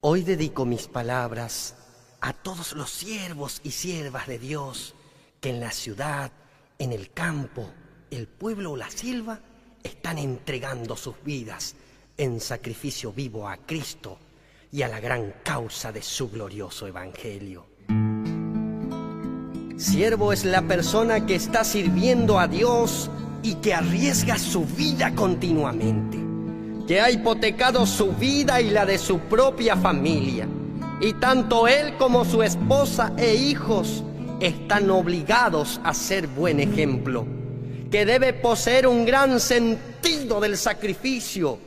Hoy dedico mis palabras a todos los siervos y siervas de Dios que en la ciudad, en el campo, el pueblo o la selva están entregando sus vidas en sacrificio vivo a Cristo y a la gran causa de su glorioso evangelio. Siervo es la persona que está sirviendo a Dios y que arriesga su vida continuamente, que ha hipotecado su vida y la de su propia familia, y tanto él como su esposa e hijos están obligados a ser buen ejemplo, que debe poseer un gran sentido del sacrificio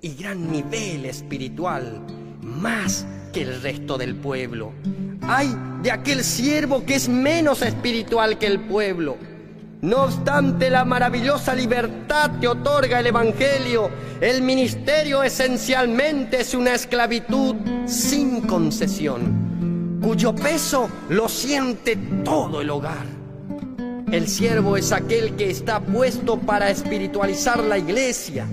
y gran nivel espiritual, más que el resto del pueblo. Ay de aquel siervo que es menos espiritual que el pueblo. No obstante la maravillosa libertad que otorga el Evangelio, el ministerio esencialmente es una esclavitud sin concesión, cuyo peso lo siente todo el hogar. El siervo es aquel que está puesto para espiritualizar la iglesia,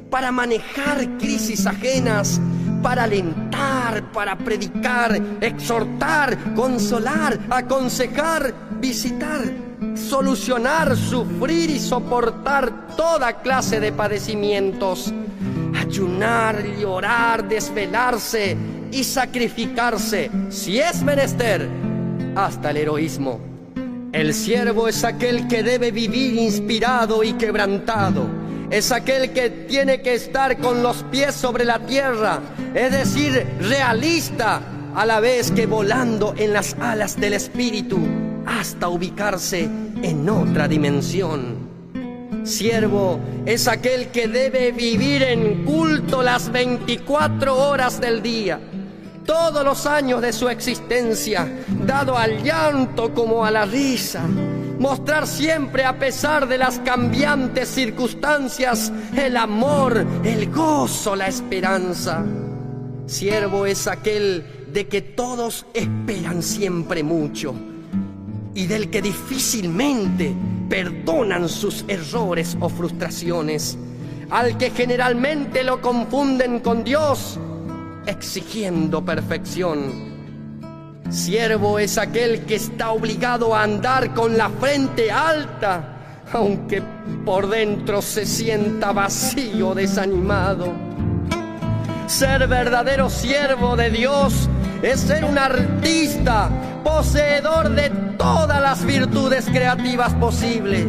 para manejar crisis ajenas, para alentar, para predicar, exhortar, consolar, aconsejar, visitar, solucionar, sufrir y soportar toda clase de padecimientos, ayunar, llorar, desvelarse y sacrificarse, si es menester, hasta el heroísmo. El siervo es aquel que debe vivir inspirado y quebrantado. Es aquel que tiene que estar con los pies sobre la tierra, es decir, realista, a la vez que volando en las alas del Espíritu hasta ubicarse en otra dimensión. Siervo es aquel que debe vivir en culto las 24 horas del día, todos los años de su existencia, dado al llanto como a la risa, mostrar siempre, a pesar de las cambiantes circunstancias, el amor, el gozo, la esperanza. Siervo es aquel de que todos esperan siempre mucho y del que difícilmente perdonan sus errores o frustraciones, al que generalmente lo confunden con Dios, exigiendo perfección. Siervo es aquel que está obligado a andar con la frente alta, aunque por dentro se sienta vacío, desanimado. Ser verdadero siervo de Dios es ser un artista, poseedor de todas las virtudes creativas posibles,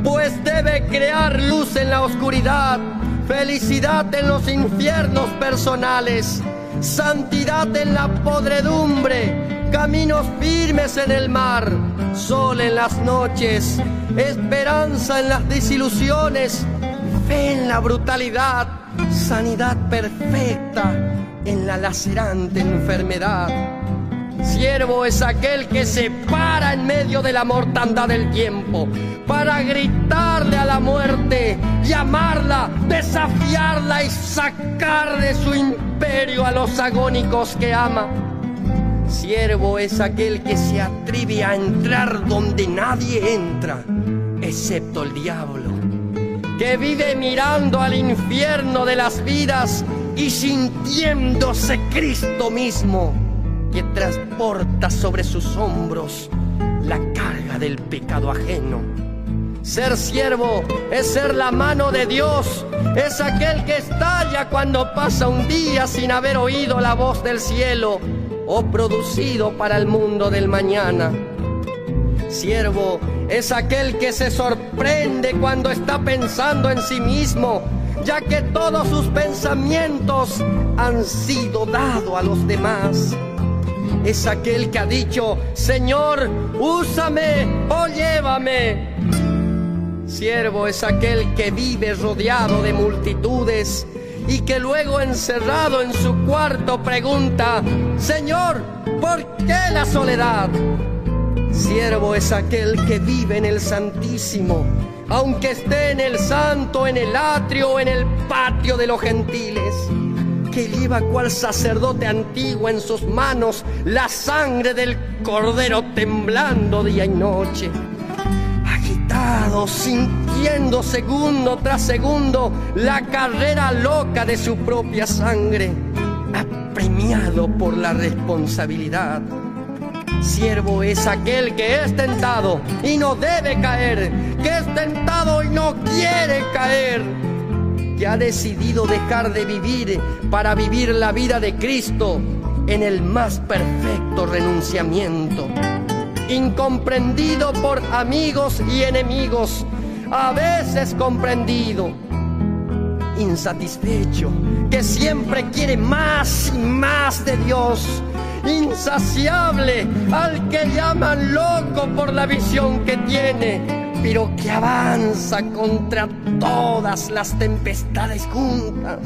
pues debe crear luz en la oscuridad, felicidad en los infiernos personales, santidad en la podredumbre, caminos firmes en el mar, sol en las noches, esperanza en las desilusiones, fe en la brutalidad, sanidad perfecta en la lacerante enfermedad. Siervo es aquel que se para en medio de la mortandad del tiempo para gritarle a la muerte, llamarla, desafiarla y sacar de su imperio a los agónicos que ama. Siervo es aquel que se atreve a entrar donde nadie entra, excepto el diablo, que vive mirando al infierno de las vidas y sintiéndose Cristo mismo, que transporta sobre sus hombros la carga del pecado ajeno. Ser siervo es ser la mano de Dios, es aquel que estalla cuando pasa un día sin haber oído la voz del cielo o producido para el mundo del mañana. Siervo es aquel que se sorprende cuando está pensando en sí mismo, ya que todos sus pensamientos han sido dados a los demás. Es aquel que ha dicho: Señor, úsame o llévame. Siervo es aquel que vive rodeado de multitudes y que luego, encerrado en su cuarto, pregunta: Señor, ¿por qué la soledad? Siervo es aquel que vive en el Santísimo, aunque esté en el santo, en el atrio o en el patio de los gentiles, que lleva cual sacerdote antiguo en sus manos la sangre del Cordero, temblando día y noche, agitado, sintiendo segundo tras segundo la carrera loca de su propia sangre, apremiado por la responsabilidad. Siervo es aquel que es tentado y no debe caer, que es tentado y no quiere caer, que ha decidido dejar de vivir para vivir la vida de Cristo en el más perfecto renunciamiento. Incomprendido por amigos y enemigos, a veces comprendido, insatisfecho, que siempre quiere más y más de Dios, insaciable, al que llaman loco por la visión que tiene, pero que avanza contra todas las tempestades juntas,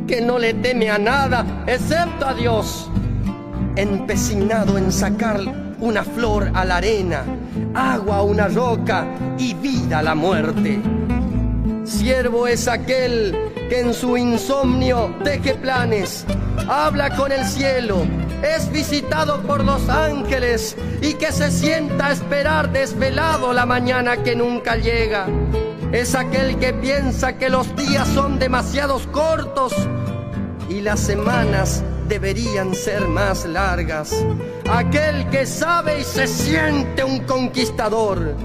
que no le teme a nada excepto a Dios, empecinado en sacar una flor a la arena, agua a una roca y vida a la muerte. Siervo es aquel que en su insomnio teje planes, habla con el cielo, es visitado por los ángeles y que se sienta a esperar desvelado la mañana que nunca llega. Es aquel que piensa que los días son demasiados cortos y las semanas deberían ser más largas. Aquel que sabe y se siente un conquistador,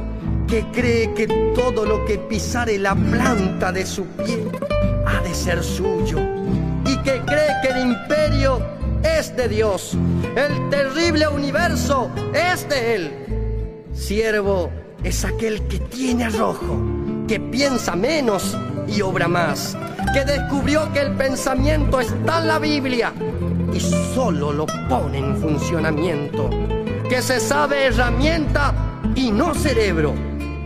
que cree que todo lo que pisare la planta de su pie ha de ser suyo, y que cree que el imperio es de Dios, el terrible universo es de Él. Siervo es aquel que tiene arrojo, que piensa menos y obra más, que descubrió que el pensamiento está en la Biblia y solo lo pone en funcionamiento, que se sabe herramienta y no cerebro.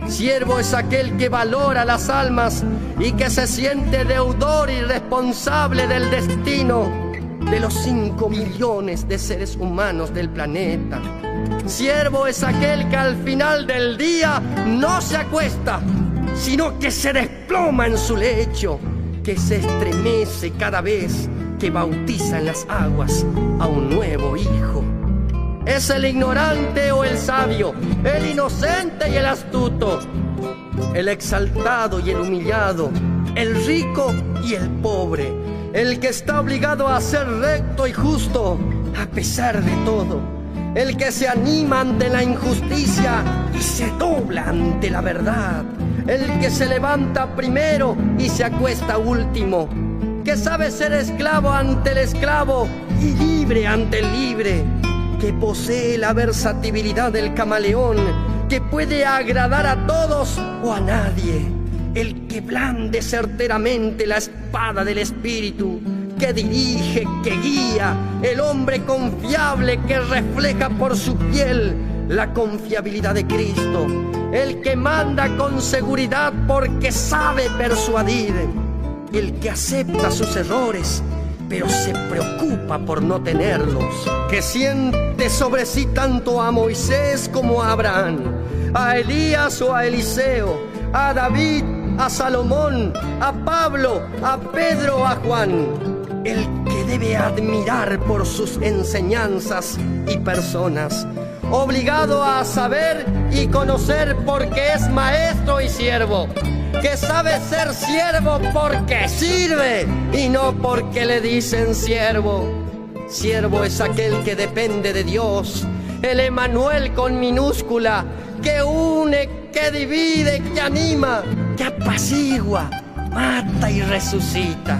Siervo es aquel que valora las almas y que se siente deudor y responsable del destino de los 5 millones de seres humanos del planeta. Siervo es aquel que al final del día no se acuesta, sino que se desploma en su lecho, que se estremece cada vez que bautiza en las aguas a un nuevo hijo. Es el ignorante o el sabio, el inocente y el astuto, el exaltado y el humillado, el rico y el pobre, el que está obligado a ser recto y justo a pesar de todo, el que se anima ante la injusticia y se dobla ante la verdad, el que se levanta primero y se acuesta último, que sabe ser esclavo ante el esclavo y libre ante el libre, que posee la versatilidad del camaleón, que puede agradar a todos o a nadie, el que blande certeramente la espada del espíritu, que dirige, que guía, el hombre confiable que refleja por su piel la confiabilidad de Cristo, el que manda con seguridad porque sabe persuadir, el que acepta sus errores pero se preocupa por no tenerlos, que siente sobre sí tanto a Moisés como a Abraham, a Elías o a Eliseo, a David, a Salomón, a Pablo, a Pedro o a Juan, el que debe admirar por sus enseñanzas y personas, obligado a saber y conocer porque es maestro y siervo, que sabe ser siervo porque sirve y no porque le dicen siervo. Siervo es aquel que depende de Dios, el Emmanuel con minúscula, que une, que divide, que anima, que apacigua, mata y resucita.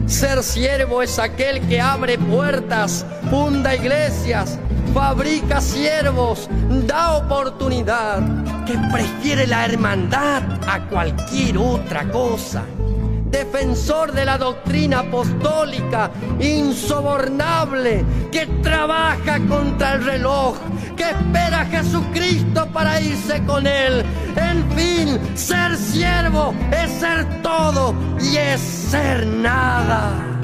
Ser siervo es aquel que abre puertas, funda iglesias, fabrica siervos, da oportunidad, que prefiere la hermandad a cualquier otra cosa. Defensor de la doctrina apostólica, insobornable, que trabaja contra el reloj, que espera a Jesucristo para irse con él. En fin, ser siervo es ser todo y es ser nada.